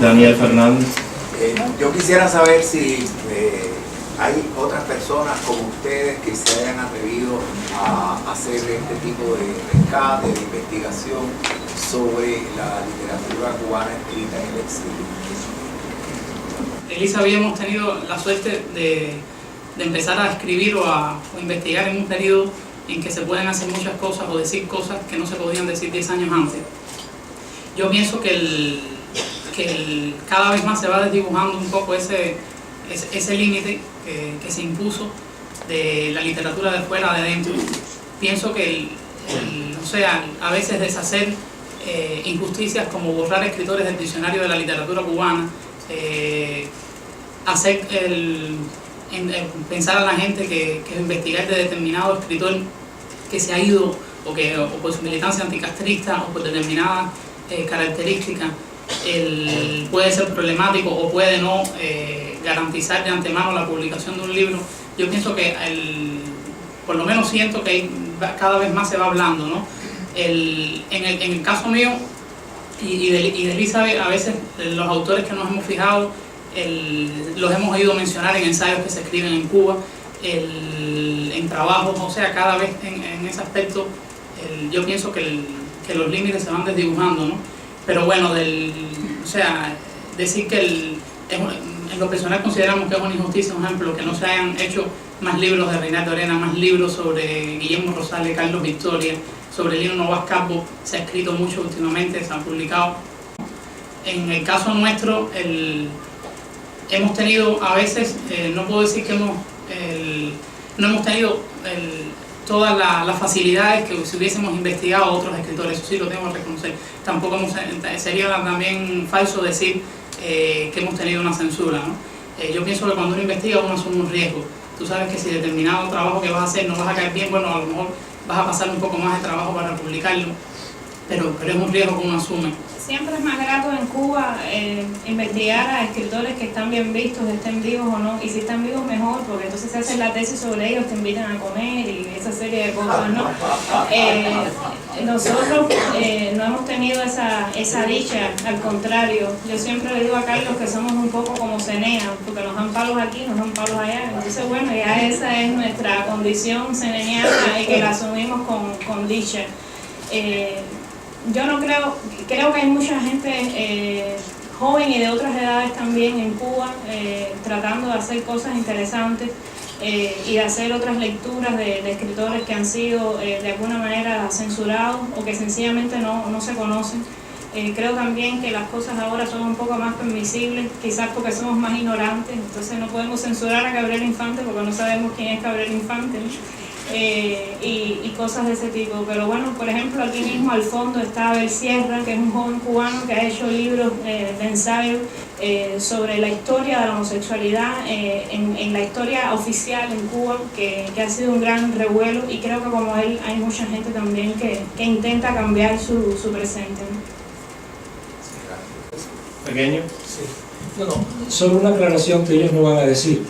Daniel Fernández. Yo quisiera saber si hay otras personas como ustedes que se hayan atrevido a hacer este tipo de rescate, de investigación sobre la literatura cubana escrita en el exilio. Elisa, habíamos tenido la suerte de empezar a escribir o investigar en un periodo en que se pueden hacer muchas cosas o decir cosas que no se podían decir 10 años antes. Yo pienso que cada vez más se va desdibujando un poco ese límite que se impuso de la literatura de fuera a de dentro. Pienso que a veces deshacer injusticias como borrar escritores del diccionario de la literatura cubana, pensar a la gente que investigar de determinado escritor que se ha ido o por su militancia anticastrista o por determinadas características puede ser problemático o puede no garantizar de antemano la publicación de un libro. Yo pienso que por lo menos siento que cada vez más se va hablando, ¿no? En el caso mío y de Elisa, a veces los autores que nos hemos fijado los hemos oído mencionar en ensayos que se escriben en Cuba, en trabajos, o sea, cada vez en ese aspecto yo pienso que los límites se van desdibujando, ¿no? Pero bueno, decir que en lo personal consideramos que es una injusticia, por ejemplo, que no se hayan hecho más libros de Reinaldo Arenas, más libros sobre Guillermo Rosales, Carlos Victoria, sobre Lino Novas Calvo, se ha escrito mucho últimamente, se han publicado. En el caso nuestro, hemos tenido a veces, no puedo decir que no hemos tenido todas las facilidades que si hubiésemos investigado a otros escritores, eso sí lo tengo que reconocer. Tampoco sería también falso decir que hemos tenido una censura, ¿no? Yo pienso que cuando uno investiga uno asume un riesgo. Tú sabes que si determinado trabajo que vas a hacer no vas a caer bien, bueno, a lo mejor vas a pasar un poco más de trabajo para publicarlo, pero es un riesgo que uno asume. Siempre es más grato en Cuba investigar a escritores que están bien vistos, estén vivos o no, y si están vivos mejor, porque entonces se hace la tesis sobre ellos, te invitan a comer y esa serie de cosas, ¿no? Nosotros no hemos tenido esa dicha, al contrario. Yo siempre le digo a Carlos que somos un poco como Cenea, porque nos dan palos aquí, nos dan palos allá, entonces bueno, ya esa es nuestra condición ceneniana y que la asumimos con dicha. Yo no creo que hay mucha gente joven y de otras edades también en Cuba tratando de hacer cosas interesantes y de hacer otras lecturas de escritores que han sido de alguna manera censurados o que sencillamente no se conocen. Creo también que las cosas ahora son un poco más permisibles, quizás porque somos más ignorantes, entonces no podemos censurar a Gabriel Infante porque no sabemos quién es Gabriel Infante, ¿no? Y cosas de ese tipo. Pero bueno, por ejemplo, aquí mismo al fondo está Abel Sierra, que es un joven cubano que ha hecho libros de ensayo sobre la historia de la homosexualidad en la historia oficial en Cuba, que ha sido un gran revuelo, y creo que como él hay mucha gente también que intenta cambiar su presente, ¿no? ¿Pequeño? Sí. Solo una aclaración que ellos no van a decir.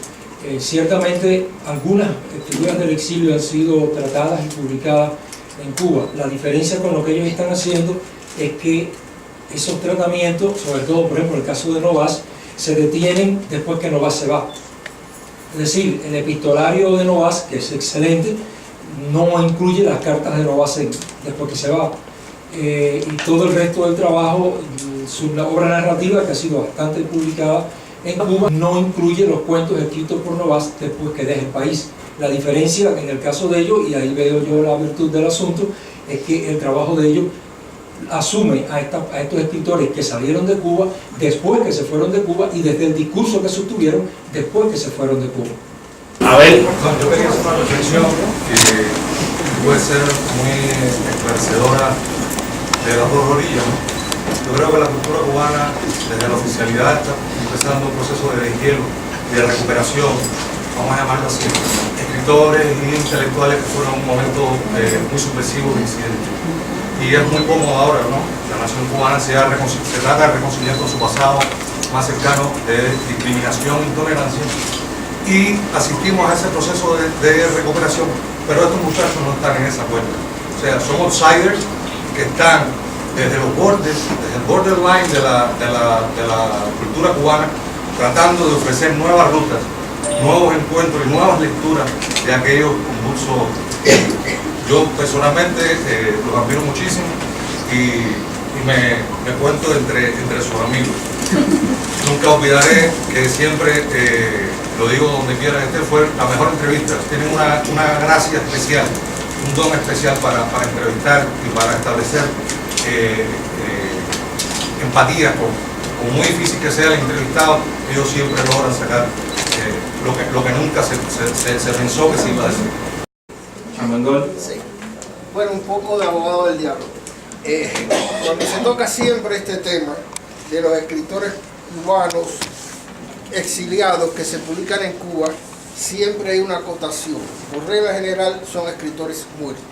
Ciertamente algunas escrituras del exilio han sido tratadas y publicadas en Cuba. La diferencia con lo que ellos están haciendo es que esos tratamientos, sobre todo por ejemplo en el caso de Novas, se detienen después que Novas se va. Es decir, el epistolario de Novas, que es excelente, no incluye las cartas de Novas después que se va. Y todo el resto del trabajo, su obra narrativa, que ha sido bastante publicada en Cuba, no incluye los cuentos escritos por Novas después que deja el país. La diferencia en el caso de ellos, y ahí veo yo la virtud del asunto, es que el trabajo de ellos asume a estos escritores que salieron de Cuba, después que se fueron de Cuba, y desde el discurso que sostuvieron después que se fueron de Cuba. A ver. Yo quería hacer una reflexión que puede ser muy esclarecedora de las dos orillas, ¿no? Yo creo que la cultura cubana, desde la oficialidad, está empezando un proceso de deshielo, de recuperación, vamos a llamarlo así, escritores y intelectuales que fueron un momento muy subversivo de incidente. Y es muy cómodo ahora, ¿no? La nación cubana se trata de reconciliar con su pasado más cercano de discriminación e intolerancia, y asistimos a ese proceso de recuperación, pero estos muchachos no están en esa cuenta. O sea, son outsiders que están desde los bordes, desde el borderline de la cultura cubana, tratando de ofrecer nuevas rutas, nuevos encuentros y nuevas lecturas de aquellos convulsos. Yo personalmente los admiro muchísimo y me cuento entre sus amigos. Nunca olvidaré que siempre, lo digo donde quiera que esté, fue la mejor entrevista. Tienen una gracia especial, un don especial para entrevistar y para establecer empatía con muy difícil que sea el entrevistado. Ellos siempre logran sacar lo que nunca se pensó que se iba a decir. Amangol. Sí. Bueno, un poco de abogado del diablo. Cuando se toca siempre este tema de los escritores cubanos exiliados que se publican en Cuba, siempre hay una acotación. Por regla general son escritores muertos.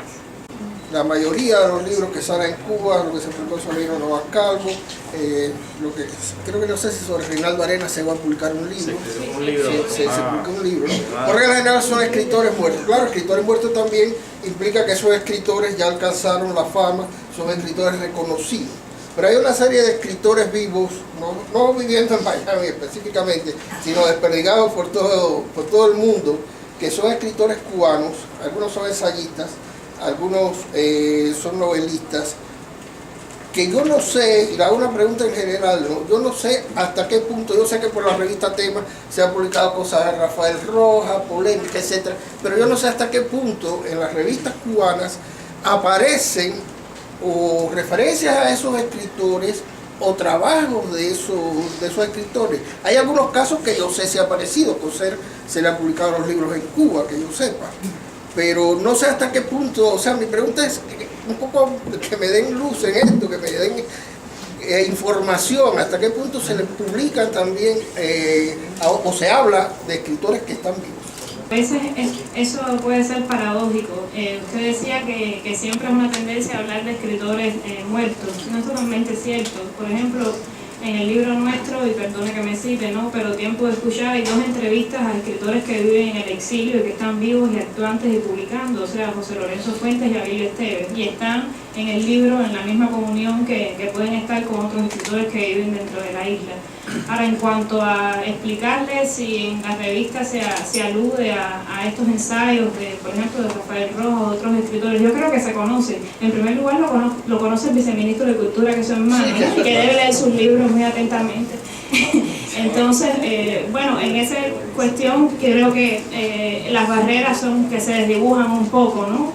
La mayoría de los libros que salen en Cuba, lo que se publicó sobre Lino Novas Calvo, lo que creo que no sé si sobre Reinaldo Arenas se va a publicar un libro. Sí, un libro. Se publicó un libro. Por regla general son escritores muertos. Claro, escritores muertos también implica que esos escritores ya alcanzaron la fama, son escritores reconocidos. Pero hay una serie de escritores vivos, no viviendo en Miami específicamente, sino desperdigados por todo el mundo, que son escritores cubanos, algunos son ensayistas, algunos son novelistas, que yo no sé, y le hago una pregunta en general, ¿no? Yo no sé hasta qué punto, yo sé que por la revista Tema se han publicado cosas de Rafael Rojas, polémica, etc., pero yo no sé hasta qué punto en las revistas cubanas aparecen o referencias a esos escritores o trabajos de esos escritores. Hay algunos casos que yo sé si ha aparecido, Coser se le han publicado los libros en Cuba, que yo sepa, pero no sé hasta qué punto. O sea, mi pregunta es un poco que me den luz en esto, que me den información, hasta qué punto se les publican también o se habla de escritores que están vivos. A veces eso puede ser paradójico. Usted decía que siempre es una tendencia a hablar de escritores muertos. No es totalmente cierto. Por ejemplo, en el libro nuestro, y perdone que me cite, ¿no?, pero Tiempo de Escuchar, hay 2 entrevistas a escritores que viven en el exilio y que están vivos y actuantes y publicando, o sea, José Lorenzo Fuentes y Abilio Esteves, y están en el libro en la misma comunión que pueden estar con otros escritores que viven dentro de la isla. Ahora, en cuanto a explicarles si en las revistas se alude a estos ensayos, por ejemplo, de Rafael Rojas o otros escritores, yo creo que se conoce. En primer lugar, lo conoce el viceministro de Cultura, que es su hermano, y que debe leer sus libros muy atentamente. Entonces, bueno, en esa cuestión creo que las barreras son que se desdibujan un poco, ¿no?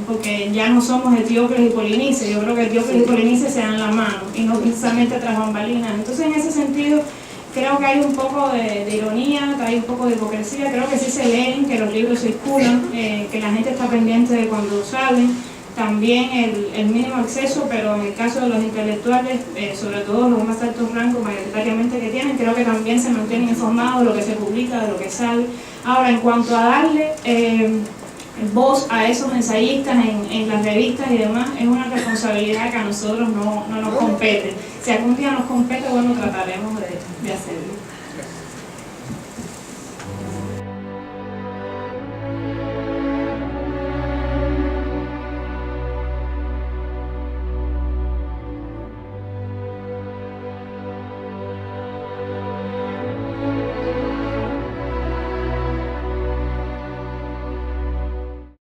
Porque ya no somos Etíocles y Polinices. Yo creo que Etíocles y Polinices se dan la mano y no precisamente tras bambalinas. Entonces, en ese sentido, creo que hay un poco de ironía, que hay un poco de hipocresía. Creo que sí se leen, que los libros circulan, que la gente está pendiente de cuando salen. También el mínimo acceso, pero en el caso de los intelectuales, sobre todo los más altos rangos mayoritariamente que tienen, creo que también se mantienen informados de lo que se publica, de lo que sale. Ahora, en cuanto a darle voz a esos ensayistas en las revistas y demás, es una responsabilidad que a nosotros no nos compete. Si algún día nos compete, bueno, trataremos de hacerlo.